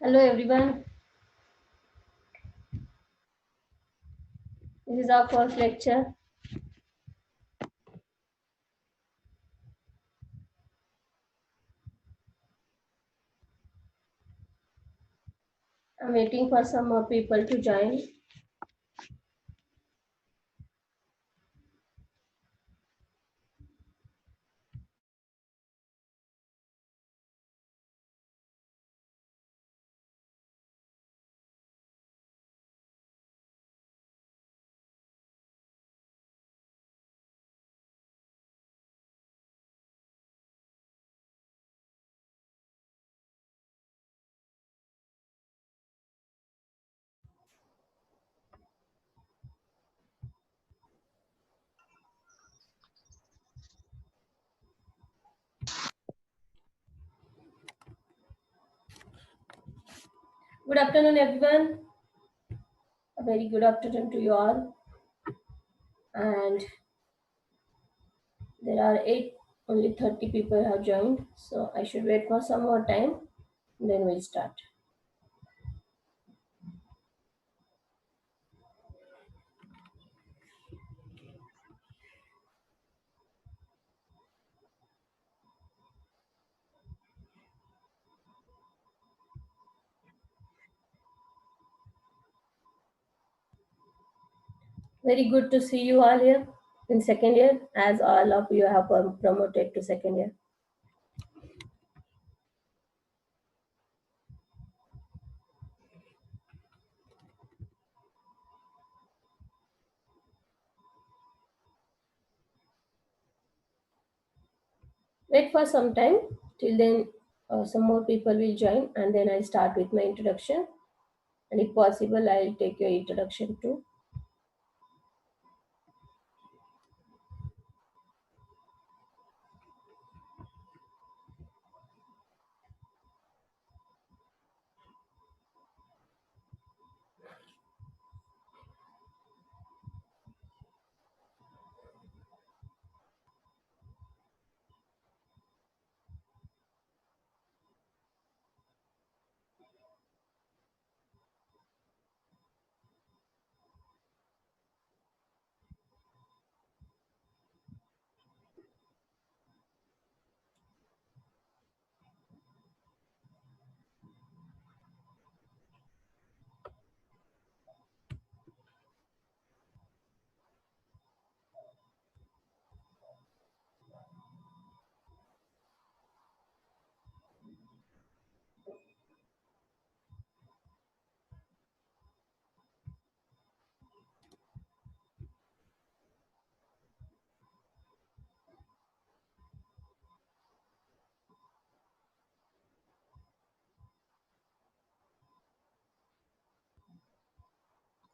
Hello everyone, this is our first lecture. I'm waiting for some more people to join. Good afternoon everyone. A very good afternoon to you all. And there are only 30 people have joined. So I should wait for some more time. Then we'll start. Very good to see you all here in second year, as all of you have promoted to second year. Wait for some time. Till then, some more people will join, and then I'll start with my introduction. And if possible, I'll take your introduction too.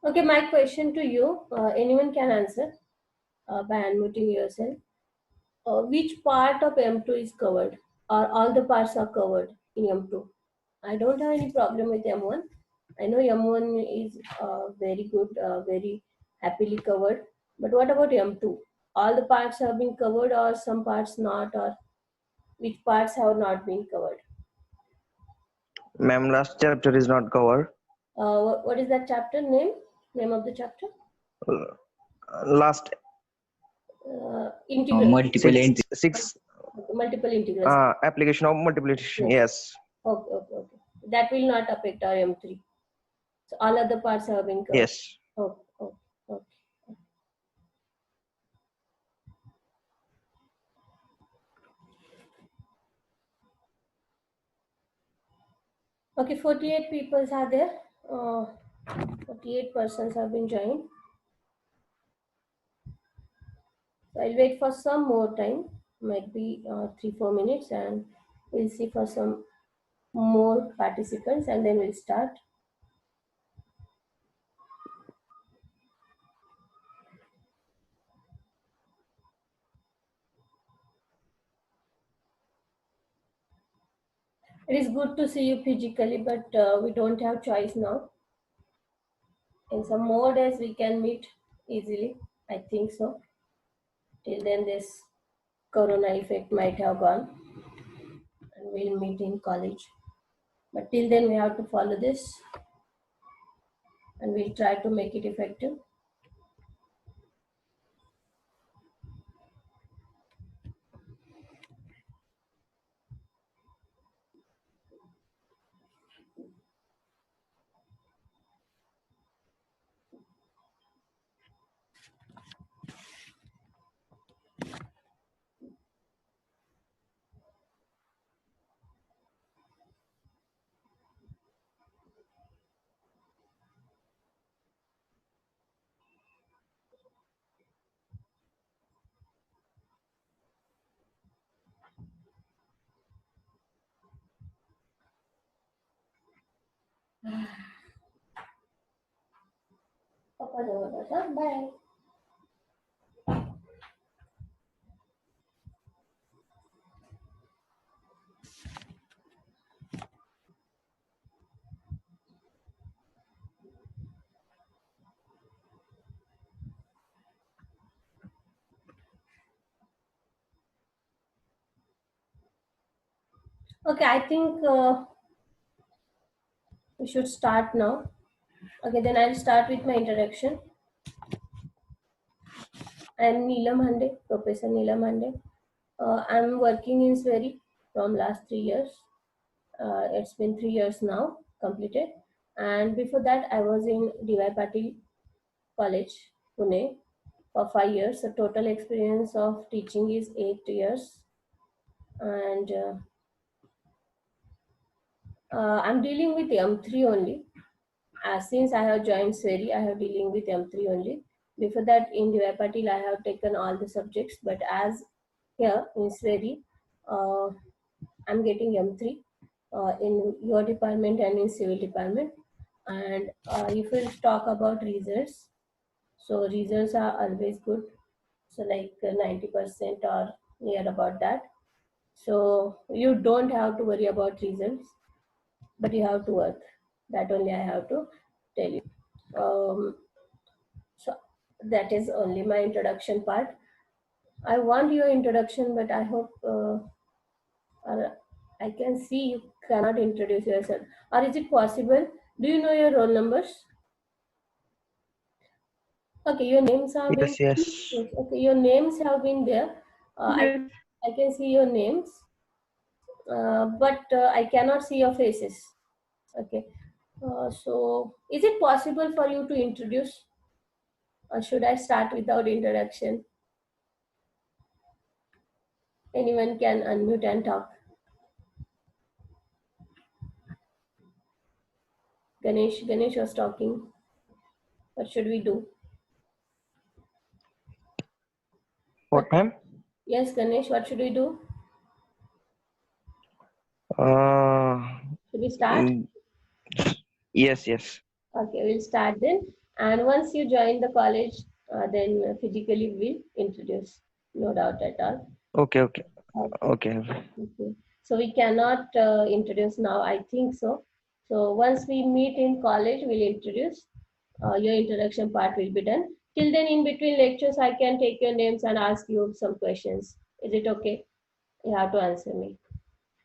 Okay, my question to you, anyone can answer by unmuting yourself. Which part of M2 is covered, or all the parts are covered in M2? I don't have any problem with M1. I know M1 is very good, very happily covered. But what about M2? All the parts have been covered, or some parts not, or which parts have not been covered? Ma'am, last chapter is not covered. What is that chapter name? Name of the chapter? Last Integral. six Multiple integrals. application of multiplication. Yes. Okay. That will not affect our M3. So all other parts have been covered. Yes. Okay. Okay, 48 people are there. 48 persons have been joined. So I'll wait for some more time, might be 3-4 minutes, and we'll see for some more participants, and then we'll start. It is good to see you physically, but we don't have choice now. In some more days, we can meet easily. I think so. Till then, this corona effect might have gone, and we'll meet in college. But till then, we have to follow this, and we'll try to make it effective. Papa, bye. Okay, I think we should start now. Okay, then I'll start with my introduction. I'm Neelam Hande, Professor Neelam Hande. I'm working in Sweri from last 3 years. It's been 3 years now completed. And before that, I was in D.Y. Patil College, Pune for 5 years. The total experience of teaching is 8 years. And I'm dealing with M3 only. Since I have joined Sweri, I have dealing with M3 only. Before that, in D.Y. Patil, I have taken all the subjects. But as here in Sweri, uh, I'm getting M3 in your department and in civil department. And if we talk about results, so results are always good. So like 90% or near about that. So you don't have to worry about results, but you have to work. That only I have to tell you. So that is only my introduction part. I want your introduction, but I hope I can see you cannot introduce yourself. Or is it possible? Do you know your roll numbers? Okay, your names have been. Yes, yes. Yes, okay, your names have been there. Yes. I can see your names, but I cannot see your faces. Okay. So, is it possible for you to introduce, or should I start without introduction? Anyone can unmute and talk. Ganesh was talking. What should we do? What time? Yes, Ganesh, what should we do? Uh, Should we start? mm, yes, yes. Okay, we'll start then. And once you join the college, then physically we'll introduce. No doubt at all. Okay, okay, Okay. okay. Okay. So we cannot introduce now, I think so. So once we meet in college, we'll introduce. Your introduction part will be done. Till then, in between lectures, I can take your names and ask you some questions. Is it okay? You have to answer me.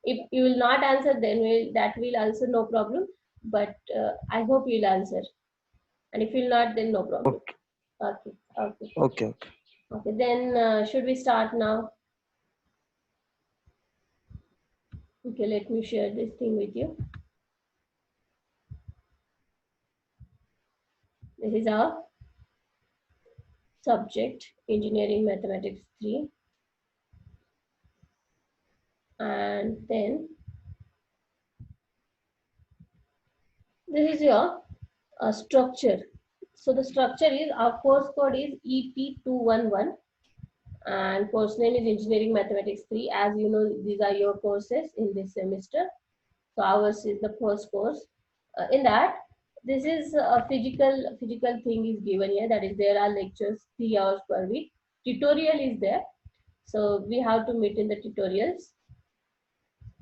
If you will not answer, then that will also no problem. But I hope you'll answer. And if you'll not, then no problem. Okay, Okay. Okay. okay, okay. Okay. Then should we start now? Okay. Let me share this thing with you. This is our subject, Engineering Mathematics 3. And then this is your structure. So the structure is, our course code is EP211 and course name is Engineering Mathematics 3. As you know, these are your courses in this semester. So ours is the first course. In that, this is a physical thing is given here. That is, there are lectures 3 hours per week. Tutorial is there. So we have to meet in the tutorials.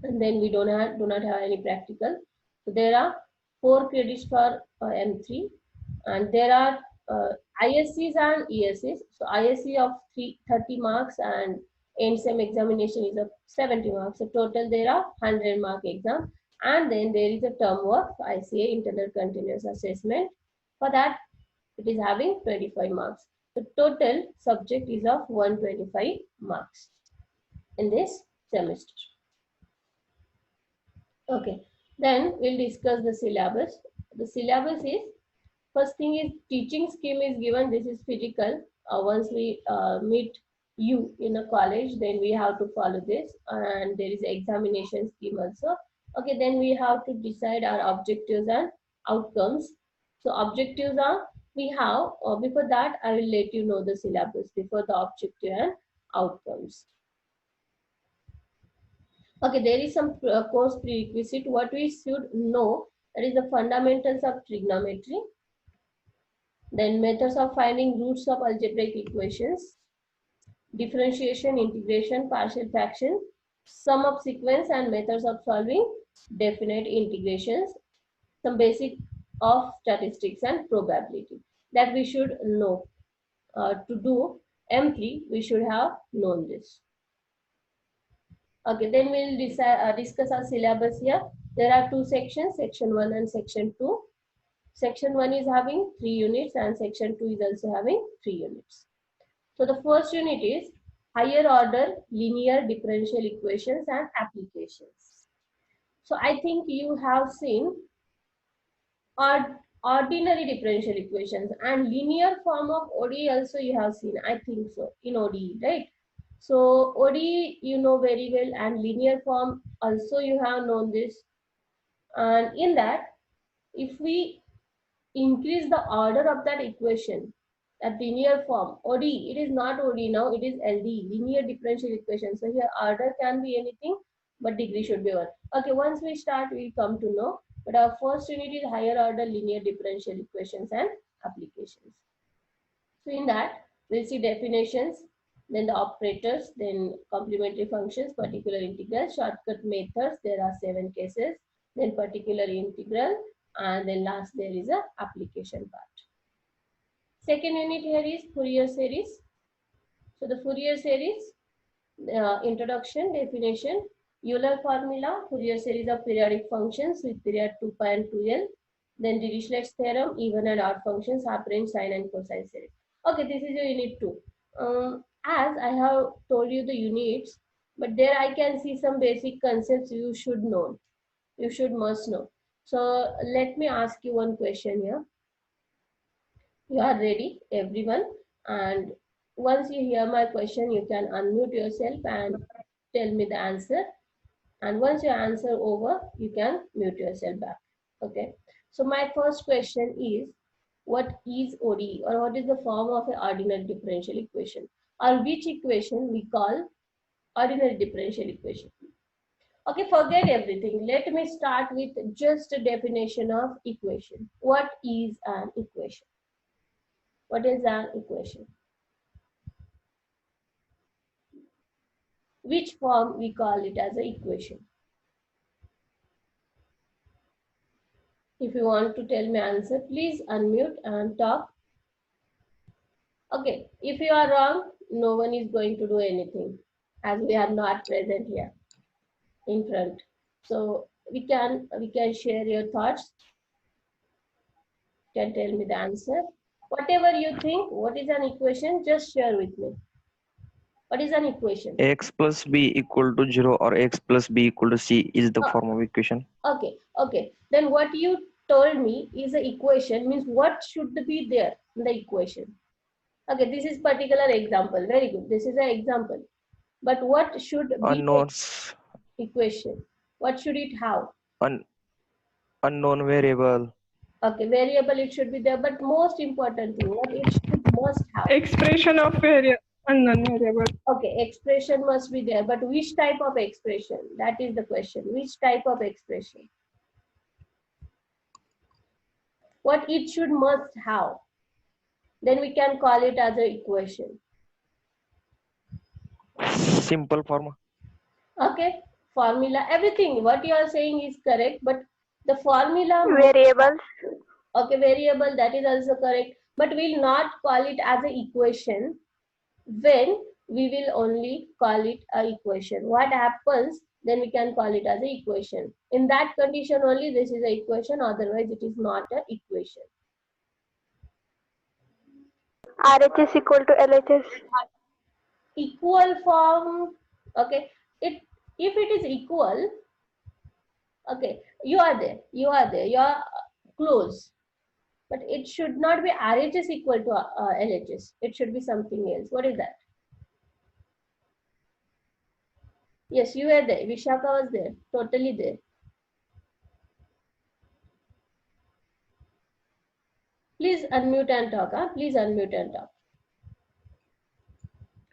and then we do not have any practical. So there are 4 credits for M3, and there are ISCs and ESCs. So ISC of 30 marks and end sem examination is of 70 marks. So total there are 100-mark exam, and then there is a term work ICA internal continuous assessment. For that it is having 25 marks. The total subject is of 125 marks in this semester. Okay, then we'll discuss the syllabus. The syllabus is, first thing is teaching scheme is given. This is physical. Once we meet you in a college, then we have to follow this, and there is examination scheme also. Okay, then we have to decide our objectives and outcomes. So objectives are, we have, before that I will let you know the syllabus before the objective and outcomes. Okay, there is some course prerequisite. What we should know, that is the fundamentals of trigonometry, then methods of finding roots of algebraic equations, differentiation, integration, partial fraction, sum of sequence and methods of solving definite integrations, some basic of statistics and probability that we should know. To do M3, we should have known this. Okay, then we'll discuss our syllabus here. There are 2 sections, section 1 and section 2. Section 1 is having 3 units and section 2 is also having 3 units. So the first unit is higher order linear differential equations and applications. So I think you have seen ordinary differential equations and linear form of ODE also you have seen, I think so, in ODE, right? So ODE you know very well, and linear form also you have known this. And in that, if we increase the order of that equation, that linear form, ODE, it is not ODE now, it is LDE, linear differential equation. So here order can be anything, but degree should be 1. Okay, once we start, we'll come to know. But our first unit is higher order linear differential equations and applications. So in that, we'll see definitions, then the operators, then complementary functions, particular integral, shortcut methods, there are 7 cases, then particular integral, and then last there is a application part. Second unit here is Fourier series. So the Fourier series, introduction, definition, Euler formula, Fourier series of periodic functions with period 2 pi and 2l, then Dirichlet's theorem, even and odd functions, half range, sine and cosine series. Okay, this is your unit 2. As I have told you the units, but there I can see some basic concepts you should know. You should must know. So let me ask you one question here. You are ready, everyone, and once you hear my question, you can unmute yourself and tell me the answer. And once you answer over, you can mute yourself back. Okay. So my first question is, what is ODE, or what is the form of an ordinary differential equation, or which equation we call ordinary differential equation? Okay, forget everything. Let me start with just a definition of equation. What is an equation? What is an equation? Which form we call it as an equation? If you want to tell me answer, please unmute and talk. Okay, if you are wrong, no one is going to do anything, as we are not present here in front. So we can share your thoughts. You can tell me the answer. Whatever you think, what is an equation, just share with me. What is an equation? X plus B equal to 0 or X plus B equal to C is the form of equation. Okay. Then what you told me is an equation, means what should be there in the equation. Okay, this is particular example. Very good. This is an example. But what should be Unknowns. the equation? What should it have? Unknown variable. Okay, variable it should be there, but most important thing, what it must have? Expression of unknown variable. Okay, expression must be there, but which type of expression? That is the question. Which type of expression? What it should must have? Then we can call it as an equation. Simple form. Okay, formula, everything what you are saying is correct, but the formula Variables. okay, variable, that is also correct, but we'll not call it as an equation. When we will only call it a equation, what happens, then we can call it as a equation. In that condition only this is a equation, otherwise it is not a equation. RHS equal to LHS. Equal form, okay, it if it is equal, okay, you are close, but it should not be RHS equal to LHS. It should be something else. What is that? Yes, you were there. Vishaka was there. Totally there. Please unmute and talk. Huh? Please unmute and talk.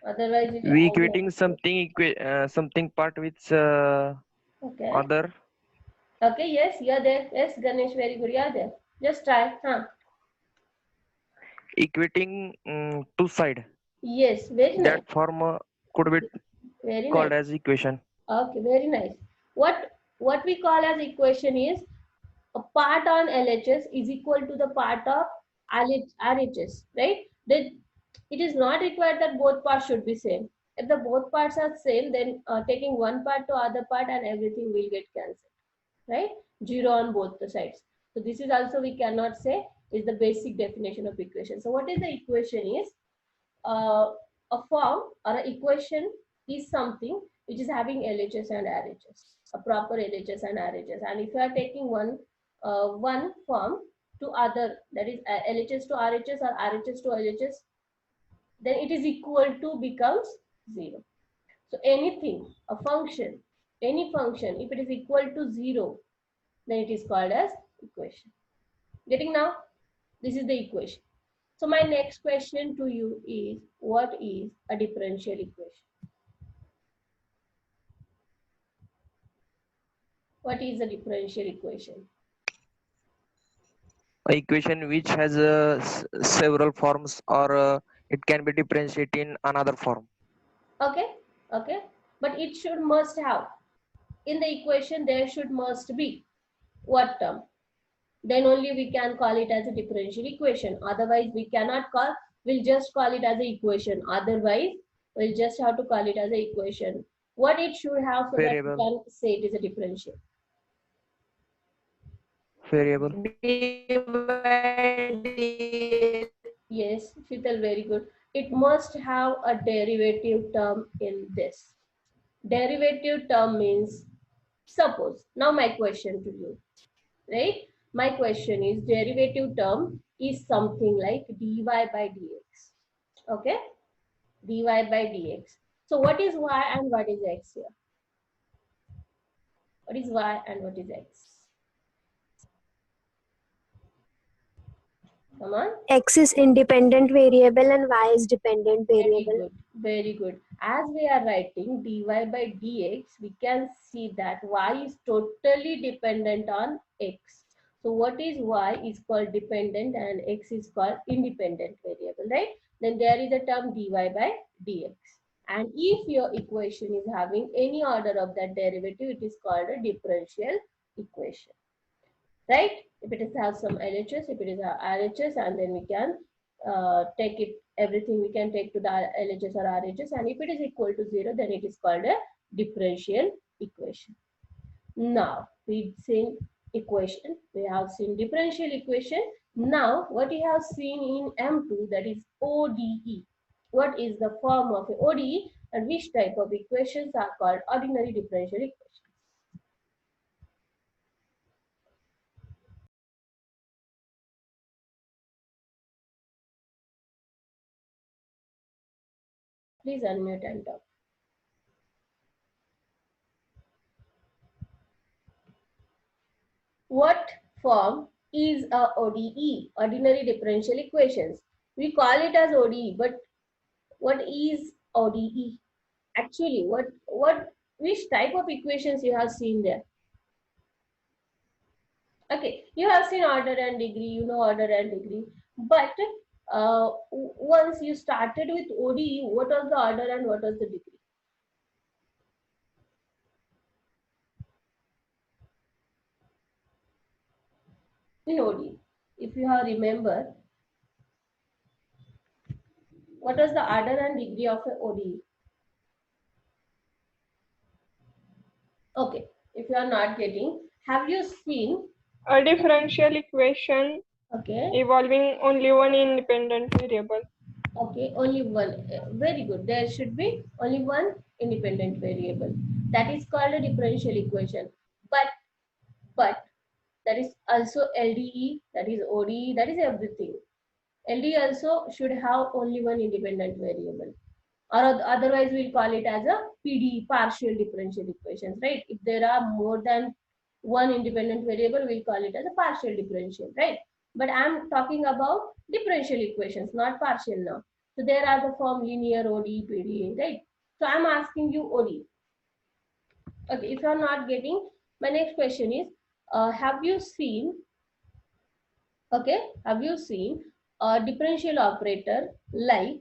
Otherwise, it We I will equating something something part with okay. other. Okay. Yes, you are there. Yes, Ganesh, very good. You are there. Just try. Huh? Equating two side. Yes, very nice. That form could be Very called nice. as equation. Okay, very nice. What we call as equation is a part on LHS is equal to the part of RHS, right? Then it is not required that both parts should be same. If the both parts are same, then taking one part to other part and everything will get cancelled, right? Zero on both the sides. So this is also we cannot say is the basic definition of equation. So what is the equation is? A form or an equation is something which is having LHS and RHS, a proper LHS and RHS. And if you are taking one form to other, that is LHS to RHS or RHS to LHS, then it is equal to becomes zero. So anything, a function, any function, if it is equal to zero, then it is called as equation. Getting now? This is the equation. So my next question to you is, what is a differential equation? What is a differential equation? A equation which has several forms, or it can be differentiated in another form. Okay, okay, but it should must have, in the equation there should must be what term? Then only we can call it as a differential equation. Otherwise we cannot call, we'll just call it as an equation. Otherwise we'll just have to call it as an equation. What it should have so that we Variable. can say it is a differential? Variable. Yes, Shital, very good. It must have a derivative term in this. Derivative term means, suppose, now my question to you, right? My question is, derivative term is something like dy by dx. Okay? Dy by dx. So what is y and what is x here? What is y and what is x? Come on. X is independent variable and Y is dependent Very variable. good, very good. As we are writing dy by dx, we can see that y is totally dependent on x. So what is y is called dependent and x is called independent variable, right? Then there is a term dy by dx. And if your equation is having any order of that derivative, it is called a differential equation, right? If it is have some LHS, if it is a RHS, and then we can take it, everything we can take to the LHS or RHS, and if it is equal to zero, then it is called a differential equation. Now we've seen equation, we have seen differential equation. Now what we have seen in M2, that is ODE. What is the form of ODE and which type of equations are called ordinary differential equations? Please unmute and talk. What form is a ODE, ordinary differential equations? We call it as ODE, but what is ODE? Actually, which type of equations you have seen there? Okay, you have seen order and degree, you know order and degree, but once you started with ODE, what was the order and what was the degree? in ODE. If you have remember, what was the order and degree of a ODE? Okay, if you are not getting, have you seen? A differential equation Okay, involving only one independent variable. okay, only one. Very good. There should be only one independent variable. That is called a differential equation. But that is also LDE, that is ODE, that is everything. LDE also should have only one independent variable. Or otherwise we'll call it as a PDE, partial differential equations, right? If there are more than one independent variable, we'll call it as a partial differential, right? But I'm talking about differential equations, not partial now. So there are the form linear, ODE, PDE, right? So I'm asking you ODE. Okay, if you're not getting, my next question is, have you seen a differential operator like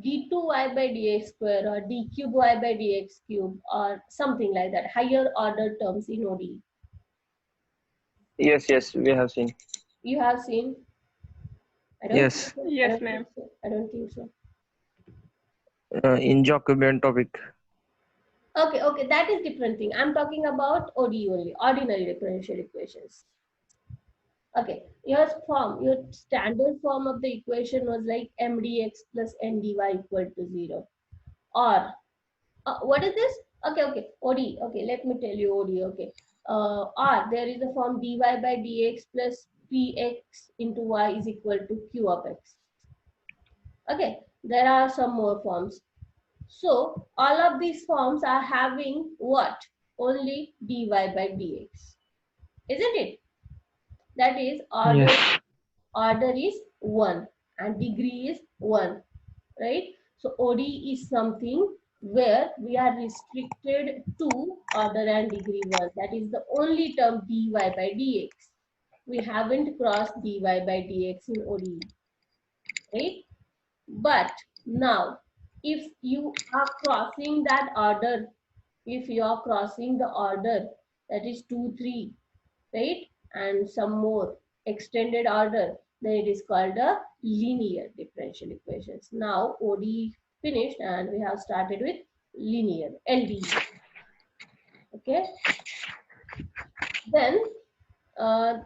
d2y by dx square or d cube y by dx cube or something like that, higher order terms in ODE? Yes, we have seen. You have seen? I don't Yes, think so. Yes, ma'am. I don't think so. in Jacobian topic. Okay, that is different thing. I'm talking about ODE only, ordinary differential equations. Okay, your standard form of the equation was like mdx plus ndy equal to 0. Or, what is this? Okay, ODE. Okay, let me tell you ODE. Okay, or there is a form dy by dx plus px into y is equal to q of x. Okay, there are some more forms. So all of these forms are having what? Only dy by dx, isn't it? That is Yes. order is 1 and degree is 1, right? So ODE is something where we are restricted to order and degree 1. That is the only term dy by dx. We haven't crossed dy by dx in ODE, right? But now, if you are crossing that order, if you are crossing the order, that is 2, 3, right? And some more extended order, then it is called a linear differential equations. Now ODE finished and we have started with linear, LDE. Okay. Then, are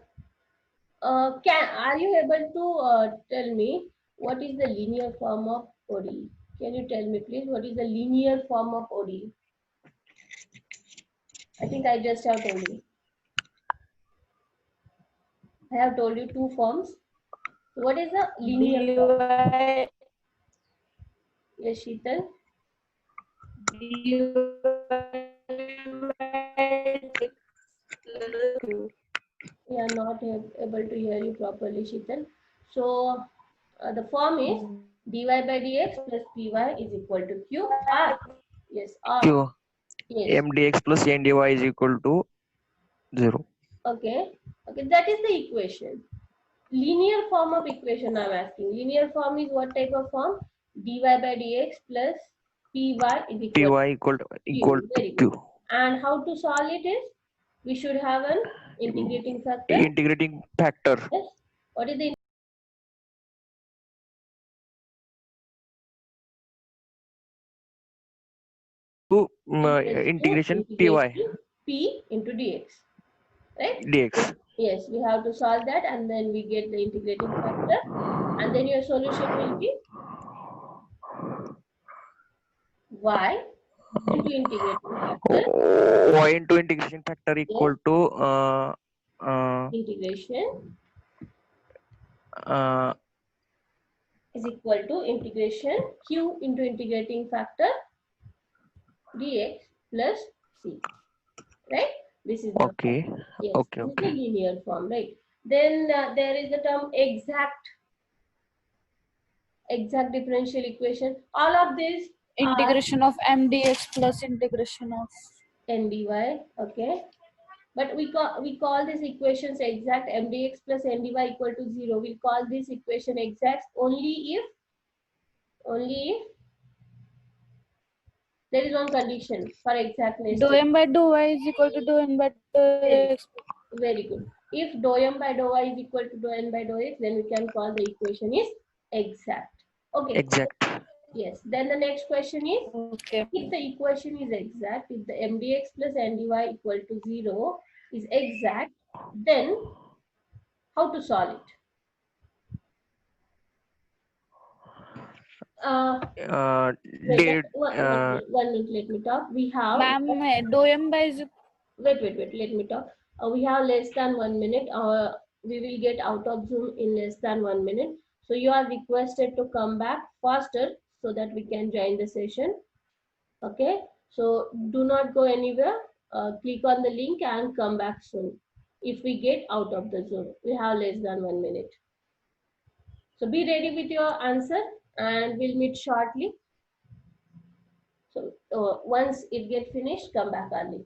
you able to tell me what is the linear form of ODE? Can you tell me please what is the linear form of ODE? I think I just have told you. I have told you two forms. So what is the linear form? Yes, Sheetal. We are not able to hear you properly, Sheetal. So the form is dy by dx plus py is equal to q r. Yes, r. Q Yes. mdx plus ndy is equal to 0. Okay. That is the equation. Linear form of equation I'm asking. Linear form is what type of form? Dy by dx plus py is equal Py equal to equal q. to Very good. q. And how to solve it is, we should have an integrating factor. Integrating factor. Yes. What is the To integration integration p into dx, right? dx. Yes, we have to solve that and then we get the integrating factor and then your solution will be y into integrating factor. Y into integration factor equal to Integration uh, is equal to integration q into integrating factor dx plus c, right? This is the okay. form. Yes, Okay. this is the linear form, right? Then there is the term exact differential equation. All of these are Integration of mdx plus integration of ndy, okay? But we call these equations exact. Mdx plus ndy equal to 0. We call this equation exact only if there is one condition for exactness. dou m by dou y is equal to dou n by dou Very, x. very good. If dou m by dou y is equal to dou n by dou x, then we can call the equation is exact. Okay. Exact. Yes. Then the next question is, Okay. if the equation is exact, if the mdx plus ndy equal to 0 is exact, then how to solve it? Wait, Did one minute, let me talk. We have, Ma'am, dou m by is wait, let me talk. We have less than 1 minute. We will get out of Zoom in less than 1 minute. So you are requested to come back faster so that we can join the session. Okay, so do not go anywhere. Click on the link and come back soon. If we get out of the Zoom, we have less than 1 minute. So be ready with your answer and we'll meet shortly. So once it gets finished, come back early.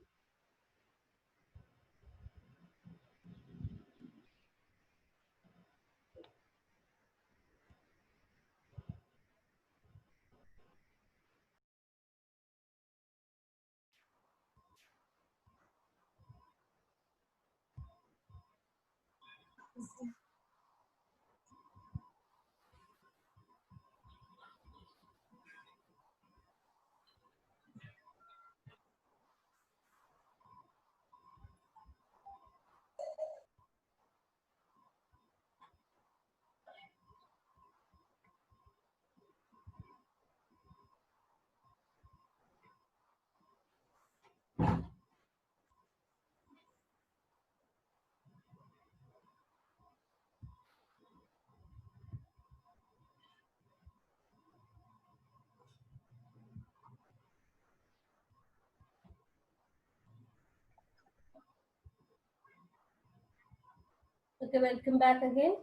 Okay, welcome back again.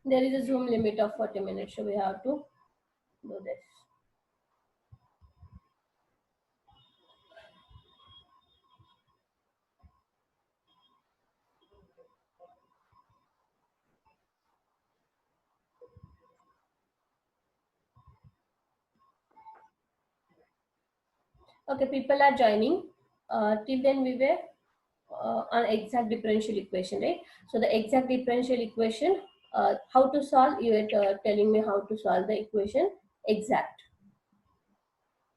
There is a Zoom limit of 40 minutes, so we have to do this. Okay, people are joining. Till then we were on exact differential equation, right? So the exact differential equation, how to solve, you were telling me how to solve the equation exact.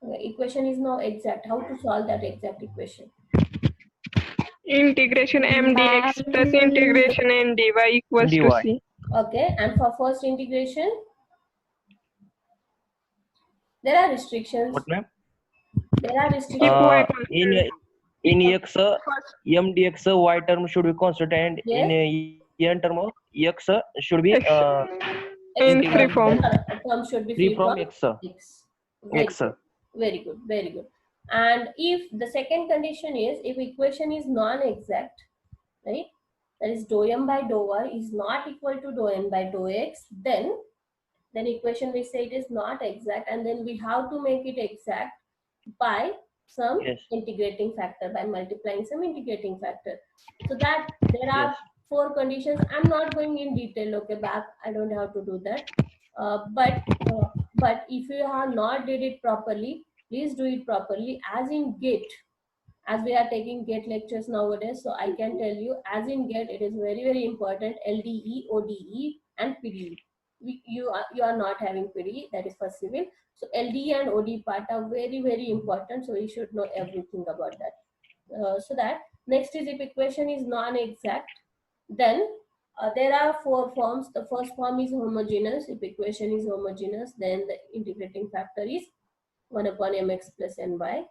Okay, equation is now exact. How to solve that exact equation? Integration mdx plus integration ndy equals to dy. c. Okay, and for first integration, there are restrictions. What, ma'am? There are Keep restrictions. y In constant. x, m dx y term should be constant, and Yes. in n term of x should be In free integral form. Term should be free from x. x. Very X. good. Very good. Very good. And if the second condition is, if equation is non-exact, right? That is dou m by dou y is not equal to dou n by dou x, then equation we say it is not exact, and then we have to make it exact by some Yes. integrating factor, by multiplying some integrating factor. So that there are Yes. 4 conditions. I'm not going in detail, okay, back, I don't have to do that. But if you have not did it properly, please do it properly, as in GATE. As we are taking GATE lectures nowadays, so I can tell you, as in GATE, it is very, very important, LDE, ODE, and PDE. You are not having PDE, that is for civil. So LDE and ODE part are very, very important, so you should know everything about that. So that next is, if equation is non-exact, then there are 4 forms. The first form is homogeneous. If equation is homogeneous, then the integrating factor is 1 upon mx plus ny.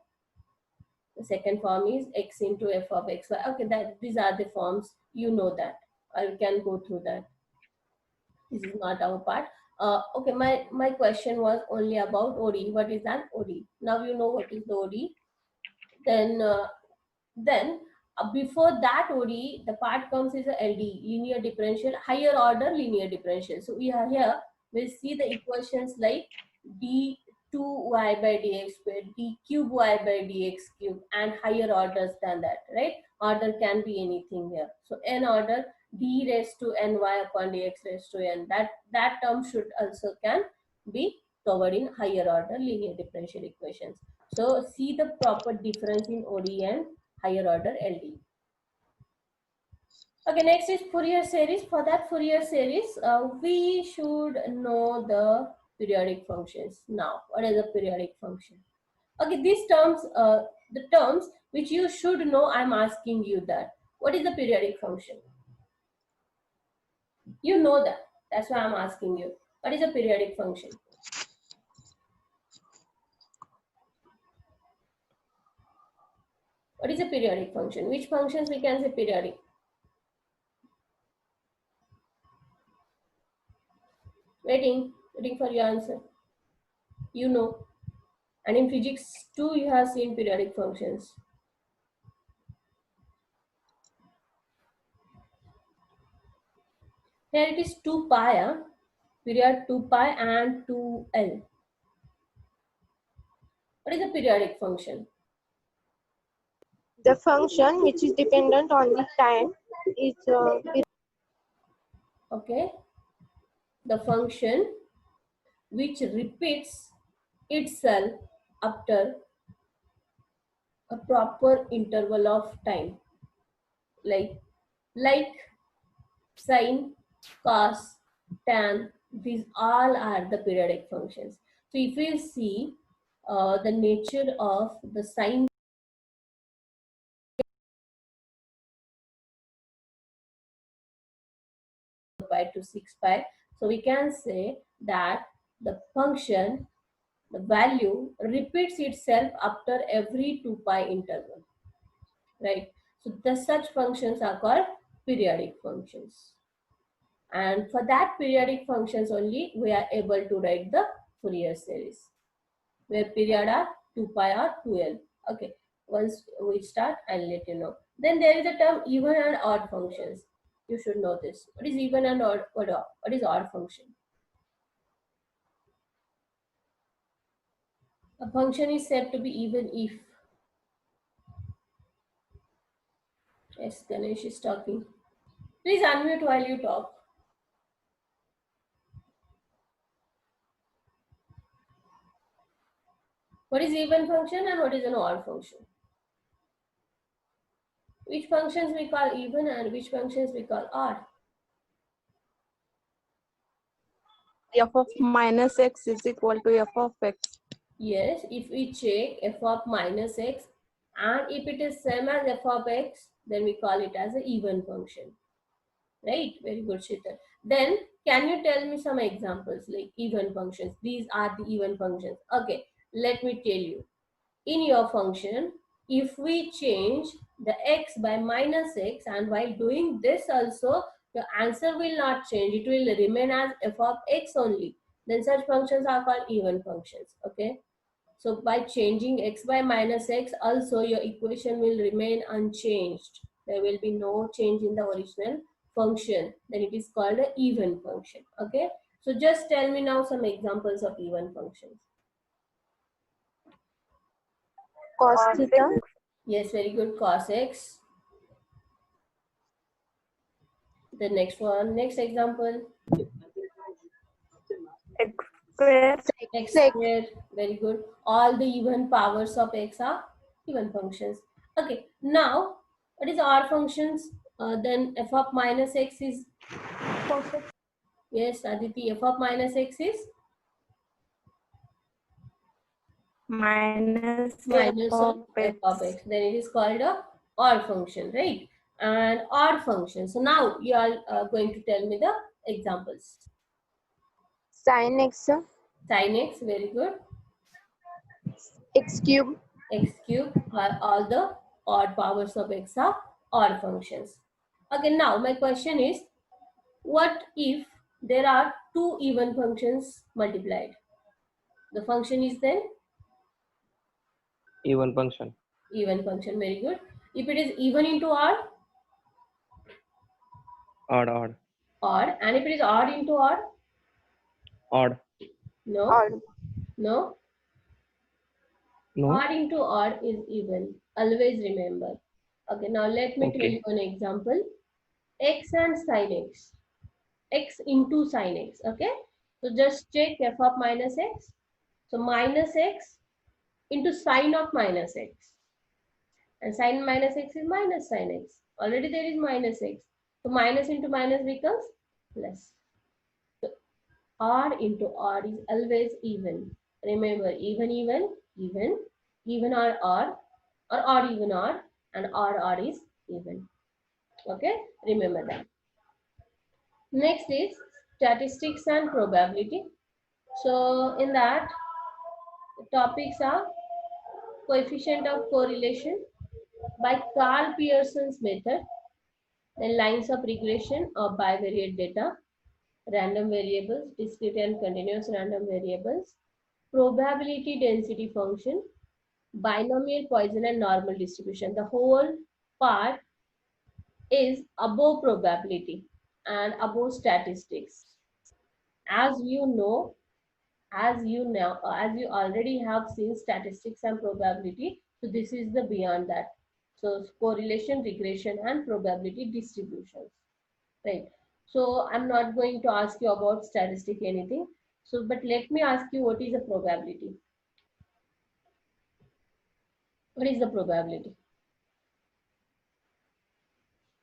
The second form is x into f of xy. Okay, these are the forms. You know that. I can go through that. This is not our part. Okay, my question was only about ODE. What is an ODE? Now you know what is the ODE. Then before that ODE, the part comes is a LD, linear differential, higher order linear differential. So we are here, we'll see the equations like d2y by dx squared, d cube y by dx cube, and higher orders than that, right? Order can be anything here. So n order, d raised to ny upon dx raised to n. That term should also can be covered in higher order linear differential equations. So see the proper difference in ODE and higher order LDE. Okay, next is Fourier series. For that Fourier series, we should know the periodic functions. Now, what is a periodic function? Okay, these terms, the terms which you should know, I'm asking you that. What is the periodic function? You know that. That's why I'm asking you. What is a periodic function? What is a periodic function? Which functions we can say periodic? Waiting for your answer. You know. And in physics too, you have seen periodic functions. Here it is 2 pi, period 2 pi and 2L. What is a periodic function? The function which is dependent on the time is Okay. The function which repeats itself after a proper interval of time. Like sine, cos, tan, these all are the periodic functions. So if we see the nature of the sine pi to 6 pi, so we can say that the function, the value repeats itself after every 2 pi interval, right? So the such functions are called periodic functions. And for that periodic functions only, we are able to write the Fourier series, where period are 2 pi or 2L. Okay, once we start, I'll let you know. Then there is a term even and odd functions. You should know this. What is even and odd? What is odd function? A function is said to be even if. Yes, Ganesh is talking. Please unmute while you talk. What is even function and what is an odd function? Which functions we call even and which functions we call odd? F of minus x is equal to f of x. Yes, if we check f of minus x and if it is same as f of x, then we call it as an even function. Right? Very good, Sheetal. Then can you tell me some examples like even functions? These are the even functions. Okay, let me tell you. In your function, if we change the x by minus x, and while doing this also, the answer will not change. It will remain as f of x only. Then such functions are called even functions. Okay. So by changing x by minus x, also your equation will remain unchanged. There will be no change in the original function. Then it is called an even function. Okay. So just tell me now some examples of even functions. cos theta, Yes, very good. Cos x. The next one, next example. x square, X square. Very good. All the even powers of x are even functions. Okay. Now, what is odd functions? Then f of minus x is perfect. Yes, Aditi. F of minus x is Minus minus f of of f x. of x. Then it is called a odd function, right? And odd function. So now you are going to tell me the examples. sin x, Sin x, very good. x cube, X cube, all the odd powers of x are odd functions. Okay, now my question is, what if there are two even functions multiplied? The function is then Even function. even function, very good. If it is even into odd, Odd. odd, and if it is odd into odd, Odd. no, odd, no, No. odd into odd is even, always remember. Okay, now let me tell Okay. you an example. X and sin x, x into sin x. Okay, so just check f of minus x. So minus x into sine of minus x. And sine minus x is minus sine x. Already there is minus x. So minus into minus becomes plus. So r into r is always even. Remember, even, even or odd even or, and r is even. Okay, remember that. Next is statistics and probability. So in that, the topics are coefficient of correlation by Carl Pearson's method, then lines of regression of bivariate data, random variables, discrete and continuous random variables, probability density function, binomial Poisson and normal distribution. The whole part is above probability and above statistics. As you know, as you already have seen statistics and probability, so this is the beyond that. So correlation, regression, and probability distributions, right? So I'm not going to ask you about statistic anything. So, but let me ask you, what is the probability? What is the probability?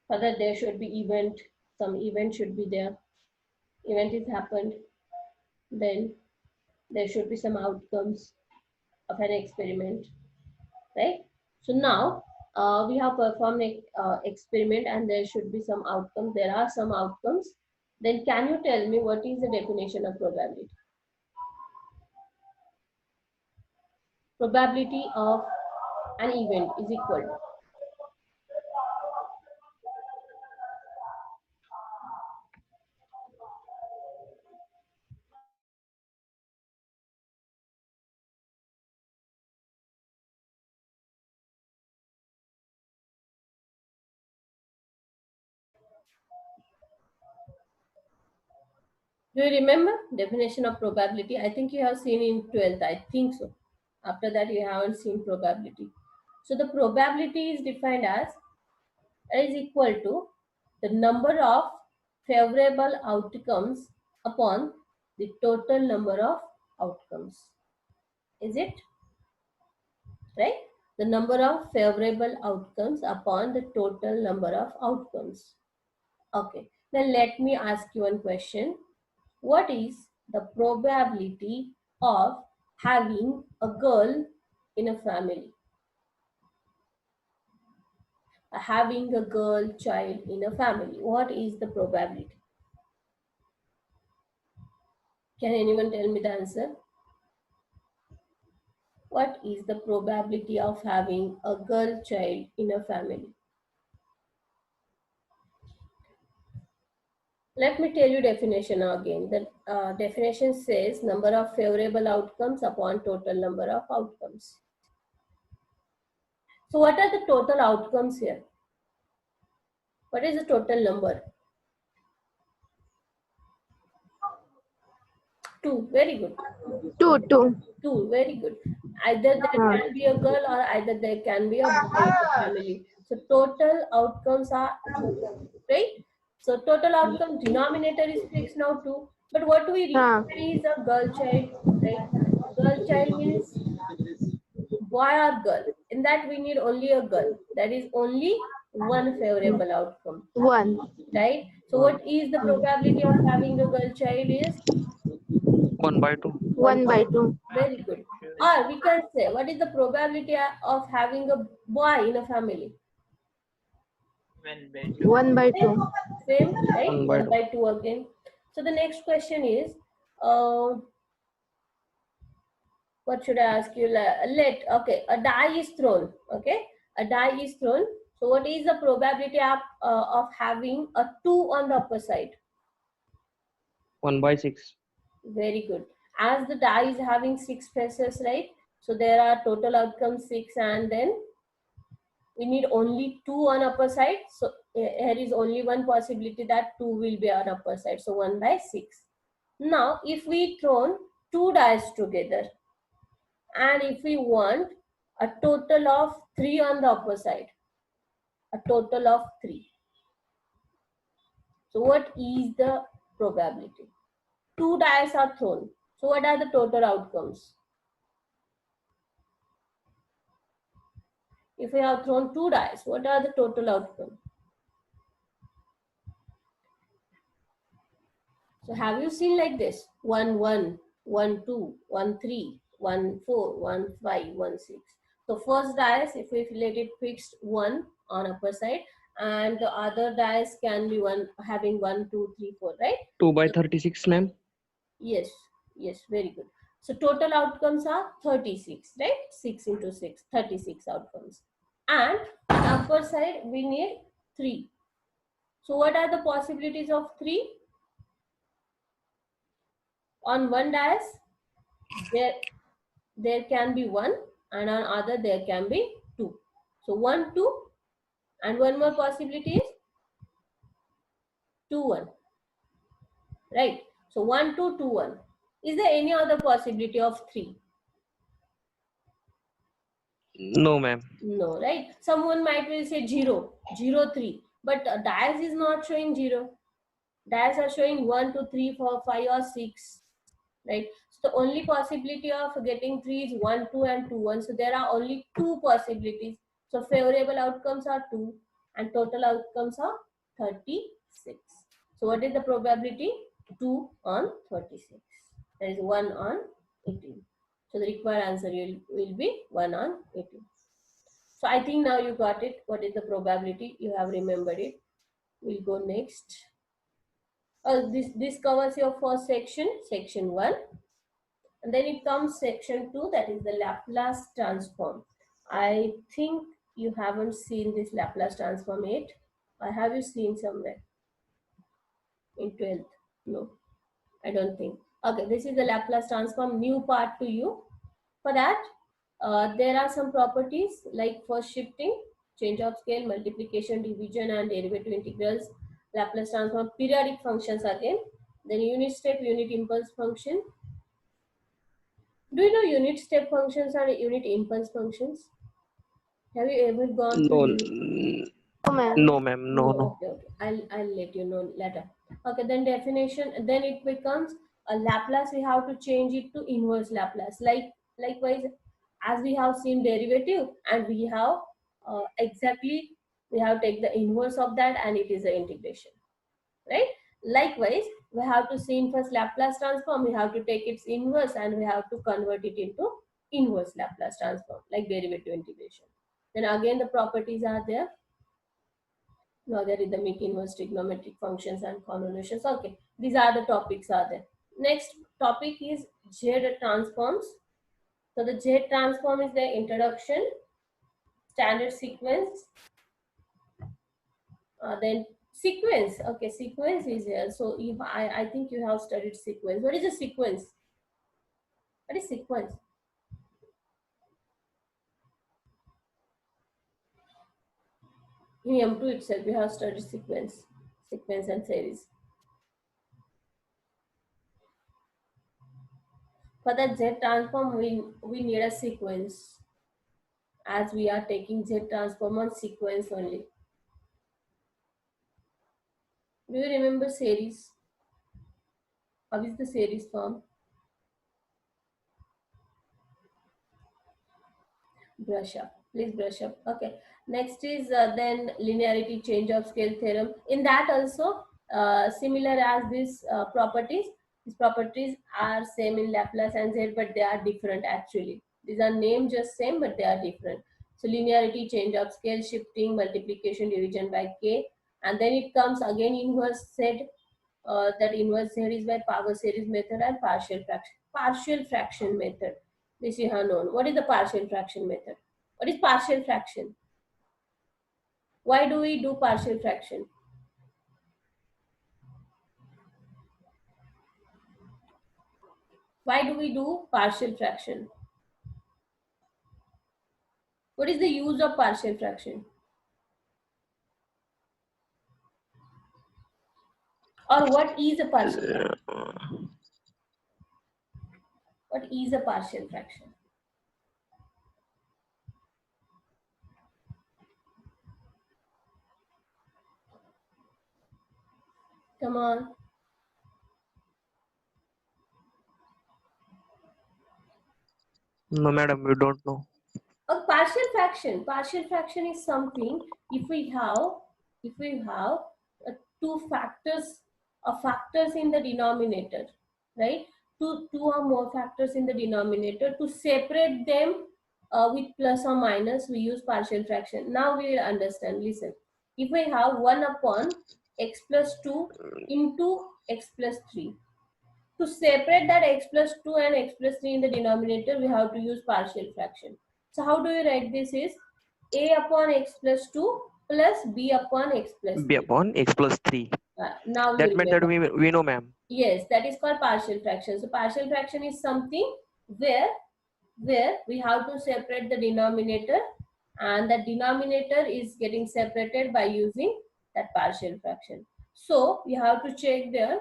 Whether there should be event, some event should be there. Event is happened, then there should be some outcomes of an experiment, right? So now we have performed an experiment and there should be some outcomes. There are some outcomes. Then can you tell me what is the definition of probability? Probability of an event is equal to. Do you remember definition of probability? I think you have seen in 12th. I think so. After that, you haven't seen probability. So the probability is defined as is equal to the number of favorable outcomes upon the total number of outcomes. Is it right? The number of favorable outcomes upon the total number of outcomes. Okay, then let me ask you one question. What is the probability of having a girl in a family? Having a girl child in a family. What is the probability? Can anyone tell me the answer? What is the probability of having a girl child in a family? Let me tell you definition again. The definition says number of favorable outcomes upon total number of outcomes. So what are the total outcomes here? What is the total number? 2. Very good. 2. 2. Very good. Either there can be a girl or either there can be a boy in the family. So total outcomes are 2. Right? So total outcome denominator is fixed now 2. But what we require is a girl child. Right? Girl child means boy or girl. In that we need only a girl. That is only one favorable outcome. 1. Right? So what is the probability of having a girl child is 1/2. 1/2. very good. Or we can say, what is the probability of having a boy in a family? 1/2. Same, right? 1/2. 1/2 again. So the next question is, what should I ask you? Okay, a die is thrown. Okay, a die is thrown. So what is the probability of having a 2 on the upper side? 1/6. Very good. As the die is having 6 faces, right? So there are total outcomes 6, and then we need only 2 on upper side. So here is only one possibility that 2 will be on upper side. So 1/6. Now, if we thrown 2 dice together, and if we want a total of 3 on the upper side, a total of 3. So what is the probability? 2 dice are thrown. So what are the total outcomes? If we have thrown 2 dice, what are the total outcome? So have you seen like this? 1, 1, 1, 2, 1, 3, 1, 4, 1, 5, 1, 6. So first dice, if we let it fixed 1 on upper side, and the other dice can be one having 1, 2, 3, 4, right? 2 by 36, ma'am. Yes, yes, very good. So total outcomes are 36, right? 6 into 6, 36 outcomes. And on upper side, we need 3. So what are the possibilities of 3? On one dice, there can be 1, and on other there can be 2. So 1, 2, and one more possibility is 2, 1, right? So 1, 2, 2, 1. Is there any other possibility of 3? No, ma'am. No, right? Someone might will say 0, 0, 3, but dice is not showing 0. Dice are showing 1, 2, 3, 4, 5, or 6, right? So the only possibility of getting 3 is 1, 2, and 2, 1. So there are only 2 possibilities. So favorable outcomes are 2, and total outcomes are 36. So what is the probability? 2 on 36. That is 1 on 18. So the required answer will be 1 on 18. So I think now you got it. What is the probability? You have remembered it. We'll go next. This covers your first section, section 1. And then it comes section 2, that is the Laplace transform. I think you haven't seen this Laplace transform yet. Or have you seen somewhere? In 12th? No, I don't think. Okay, this is the Laplace transform, new part to you. For that, there are some properties like first shifting, change of scale, multiplication, division, and derivative integrals, Laplace transform, periodic functions again, then unit step, unit impulse function. Do you know unit step functions or unit impulse functions? Have you ever gone to No, unit? No, ma'am. no, ma'am. No, no. Okay, okay. I'll let you know later. Okay, then definition, then it becomes a Laplace. We have to change it to inverse Laplace. Likewise, as we have seen derivative, and we have exactly, we have take the inverse of that, and it is the integration, right? Likewise, we have to see in first Laplace transform. We have to take its inverse, and we have to convert it into inverse Laplace transform, like derivative integration. Then again, the properties are there. Logarithmic, inverse, trigonometric functions, and convolutions. Okay, these are the topics are there. Next topic is Z transforms. So the Z transform is the introduction, standard sequence, then sequence. Okay, sequence is here. So if I think you have studied sequence. What is a sequence? What is sequence? In M2 itself, we have studied sequence and series. For that Z transform, we need a sequence, as we are taking Z transform on sequence only. Do you remember series? How is the series form? Brush up. Please brush up. Okay. Next is then linearity change of scale theorem. In that also, similar as these properties. These properties are same in Laplace and Z, but they are different actually. These are named just same, but they are different. So linearity change of scale, shifting, multiplication, division by K. And then it comes again inverse Z. That inverse series by power series method and partial fraction method. This you have known. What is the partial fraction method? What is partial fraction? Why do we do partial fraction? Why do we do partial fraction? What is the use of partial fraction? Or what is a partial fraction? What is a partial fraction? Come on. No, madam. We don't know. A partial fraction fraction. Partial fraction is something if we have two factors in the denominator, right? Two or more factors in the denominator. To separate them with plus or minus, we use partial fraction. Now we will understand. Listen, if we have 1 upon x plus 2 into x plus 3, to separate that x plus 2 and x plus 3 in the denominator, we have to use partial fraction. So how do you write this? Is a upon x plus 2 plus b upon x plus 3. B upon x plus 3. Now you That method remember. we know, ma'am. Yes, that is called partial fraction. So partial fraction is something where we have to separate the denominator, and the denominator is getting separated by using that partial fraction. So you have to check their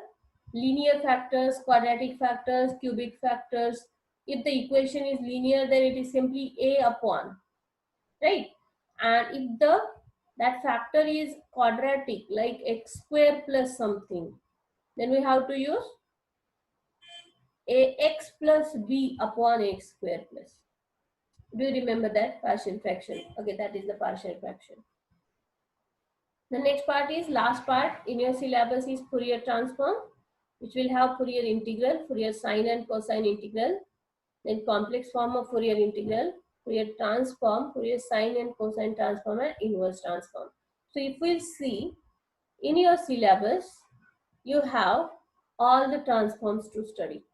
linear factors, quadratic factors, cubic factors. If the equation is linear, then it is simply a upon, right? And if that factor is quadratic, like x square plus something, then we have to use ax plus b upon x square plus. Do you remember that partial fraction? Okay, that is the partial fraction. The next part is, last part in your syllabus, is Fourier transform, which will have Fourier integral, Fourier sine and cosine integral, then complex form of Fourier integral, Fourier transform, Fourier sine and cosine transform, and inverse transform. So if we see in your syllabus, you have all the transforms to study.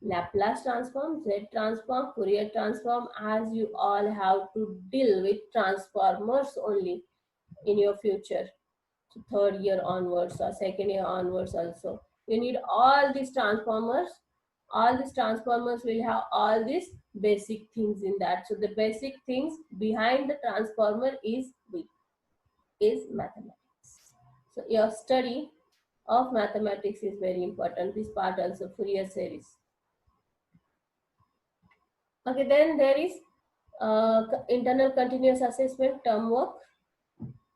Laplace transform, Z transform, Fourier transform, as you all have to deal with transformers only in your future. So third year onwards or second year onwards also. You need all these transformers. All these transformers will have all these basic things in that. So the basic things behind the transformer is mathematics. So your study of mathematics is very important. This part also, Fourier series. Okay, then there is internal continuous assessment term work.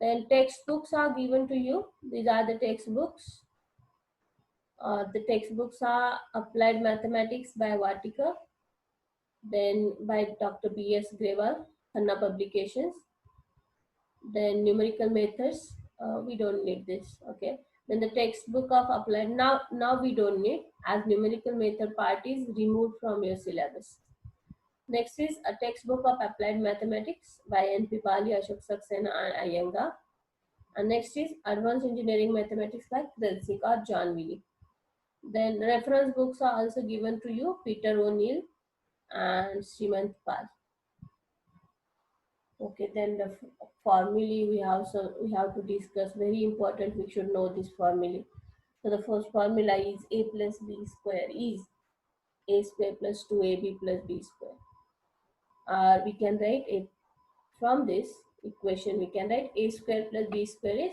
Then textbooks are given to you. These are the textbooks. The textbooks are Applied Mathematics by Vatika, then by Dr. B.S. Grewal, Khanna Publications. Then Numerical Methods, we don't need this, okay. Then the textbook of Applied, now we don't need, as numerical method part is removed from your syllabus. Next is a textbook of Applied Mathematics by N.P. Bali, Ashok Saxena and Iyengar. And next is Advanced Engineering Mathematics by Krelzik or John Wiley. Then reference books are also given to you, Peter O'Neill and Srimant Pal. Okay, then the formulae we have to discuss, very important, we should know this formulae. So the first formula is a plus b square is a square plus 2ab plus b square. We can write it from this equation, we can write a square plus b square is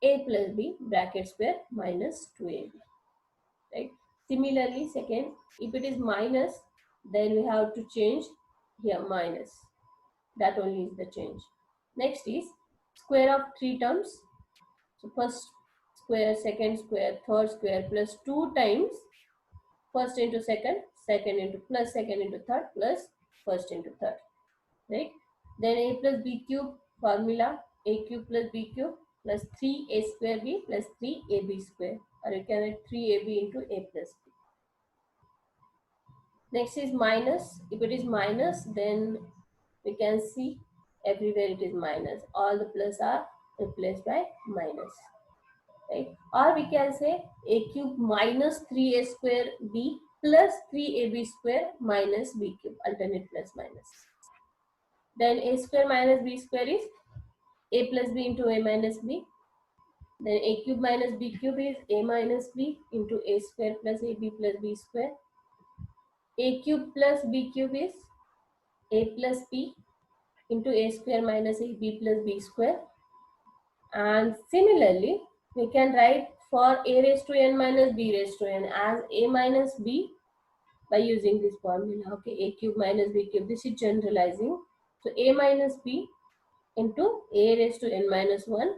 a plus b bracket square minus 2ab, right? Similarly, second, if it is minus, then we have to change here minus. That only is the change. Next is square of 3 terms. So first square, second square, third square plus 2 times first into second, second into plus second into third plus first into third, right? Then a plus b cube formula, a cube plus b cube plus 3a square b plus 3ab square, or you can write 3ab into a plus b. Next is minus. If it is minus, then we can see everywhere it is minus. All the plus are replaced by minus, right? Or we can say a cube minus 3a square b plus 3ab square minus b cube, alternate plus minus. Then a square minus b square is a plus b into a minus b. Then a cube minus b cube is a minus b into a square plus ab plus b square. A cube plus b cube is a plus b into a square minus ab plus b square. And similarly, we can write for a raised to n minus b raised to n as a minus b by using this formula, okay, a cube minus b cube. This is generalizing. So a minus b into a raised to n minus 1,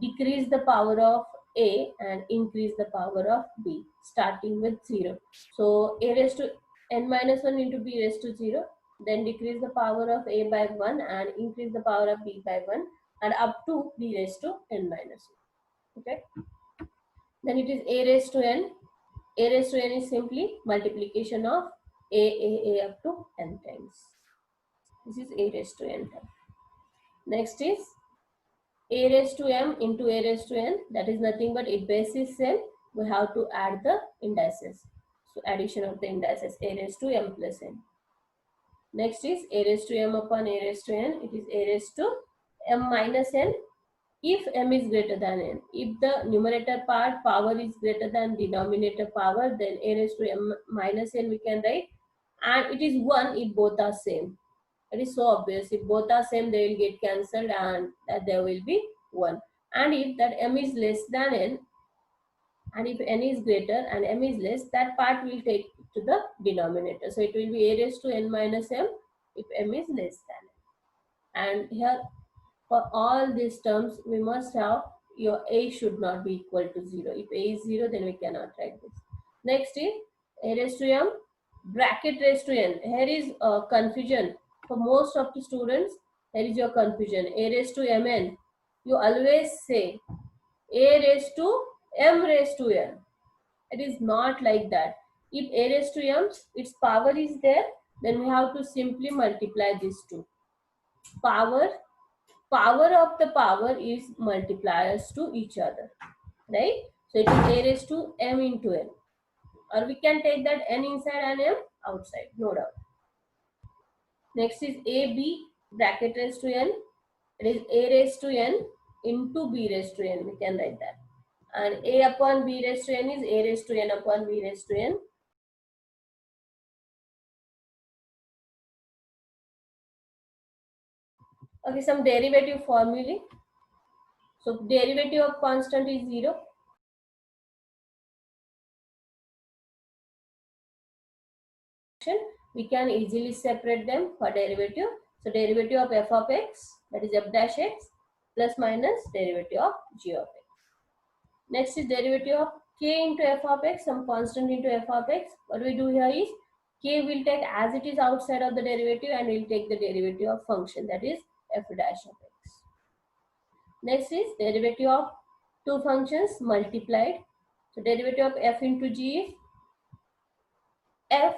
decrease the power of a and increase the power of b, starting with 0. So a raised to n minus 1 into b raised to 0, then decrease the power of a by 1 and increase the power of b by 1 and up to b raised to n minus 1. Okay. Then it is a raised to n. A raised to n is simply multiplication of a up to n times. This is a raised to n term. Next is a raised to m into a raised to n. That is nothing but if base is same, we have to add the indices. So addition of the indices a raised to m plus n. Next is a raised to m upon a raised to n. It is a raised to m minus n if m is greater than n. If the numerator part power is greater than denominator power, then a raised to m minus n we can write, and it is 1 if both are same. It is so obvious. If both are same, they will get cancelled and that there will be 1. And if that m is less than n, and if n is greater and m is less, that part will take to the denominator. So it will be a raised to n minus m if m is less than n. And here for all these terms, we must have your a should not be equal to 0. If a is 0, then we cannot write this. Next is a raised to m bracket raised to n. Here is confusion. For most of the students, here is your confusion. A raised to mn, you always say a raised to m raised to n. It is not like that. If a raised to m, its power is there, then we have to simply multiply these two. Power of the power is multipliers to each other, right? So it is a raised to m into n. Or we can take that n inside and m outside, no doubt. Next is ab bracket raised to n. It is a raised to n into b raised to n. We can write that. And a upon b raised to n is a raised to n upon b raised to n. Okay, some derivative formulae. So derivative of constant is 0. We can easily separate them for derivative. So derivative of f of x, that is f dash x, plus minus derivative of g of x. Next is derivative of k into f of x, some constant into f of x. What we do here is k will take as it is outside of the derivative and we'll take the derivative of function, that is f dash of x. Next is derivative of two functions multiplied. So derivative of f into g is f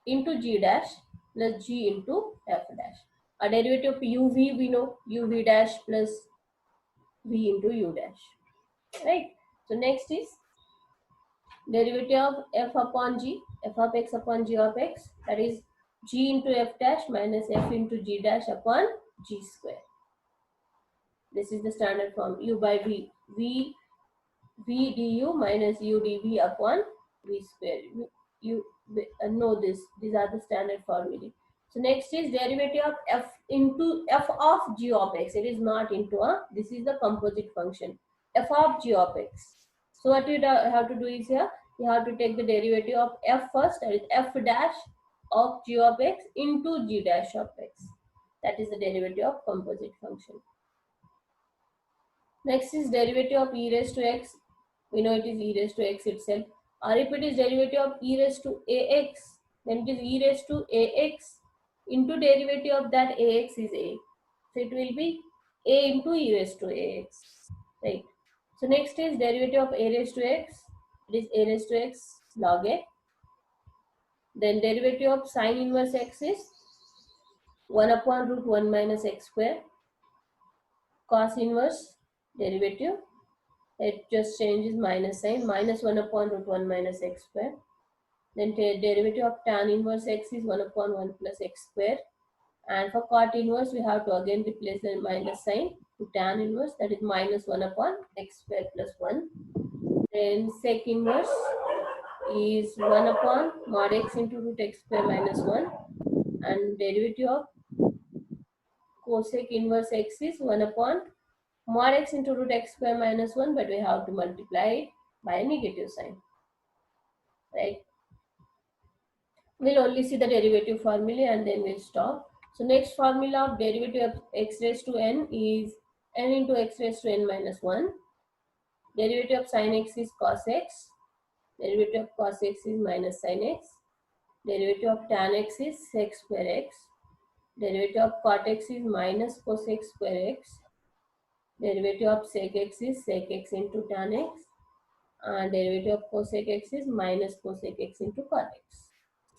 into g dash plus g into f dash. A derivative of uv, we know uv dash plus v into u dash, right? So next is derivative of f upon g, f of x upon g of x, that is g into f dash minus f into g dash upon g square. This is the standard form, u by v, v du minus u dv upon v square. You know this, these are the standard formulae. So next is derivative of f into f of g of x. It is not into a, this is the composite function, f of g of x. So what you have to do is here, you have to take the derivative of f first, that is f dash of g of x into g dash of x. That is the derivative of composite function. Next is derivative of e raised to x. We know it is e raised to x itself. Or if it is derivative of e raised to ax, then it is e raised to ax into derivative of that ax is a. So it will be a into e raised to ax, right? So next is derivative of a raised to x. It is a raised to x log a. Then derivative of sine inverse x is 1 upon root 1 minus x square. Cos inverse derivative, it just changes minus sign, minus 1 upon root 1 minus x square. Then derivative of tan inverse x is 1 upon 1 plus x square. And for cot inverse, we have to again replace the minus sign to tan inverse, that is minus 1 upon x square plus 1. Then sec inverse is 1 upon mod x into root x square minus 1. And derivative of cosec inverse x is 1 upon mod x into root x square minus 1, but we have to multiply it by a negative sign, right? We'll only see the derivative formula and then we'll stop. So next formula of derivative of x raised to n is n into x raised to n minus 1. Derivative of sin x is cos x. Derivative of cos x is minus sin x. Derivative of tan x is sec square x. Derivative of cot x is minus cosec square x. Derivative of sec x is sec x into tan x. And derivative of cosec x is minus cosec x into cot x.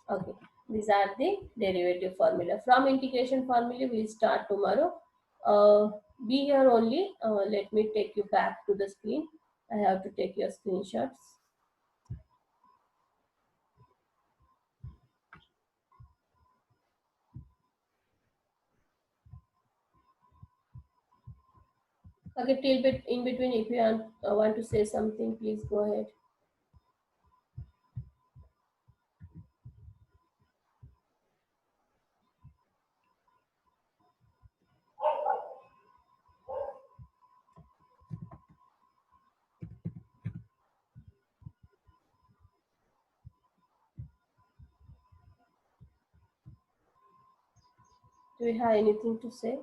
Okay, these are the derivative formula. From integration formula, we'll start tomorrow. Be here only. Let me take you back to the screen. I have to take your screenshots. Okay, till bit in between, if you want to say something, please go ahead. Do you have anything to say?